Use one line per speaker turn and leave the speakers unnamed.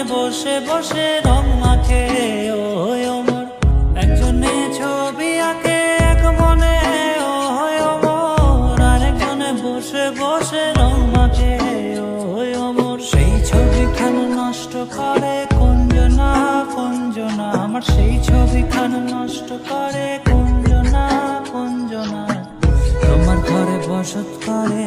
বসে বসে রং মাখে ওমর, একজনে ছবি আঁকে এক মনে ওমর, আরেকজনে বসে বসে রং মাখে ওমর। সেই ছবিখান নষ্ট করে কুঞ্জনা কুঞ্জনা, আমার সেই ছবিখান নষ্ট করে কুঞ্জনা কুঞ্জনা, তোমার ঘরে বসত করে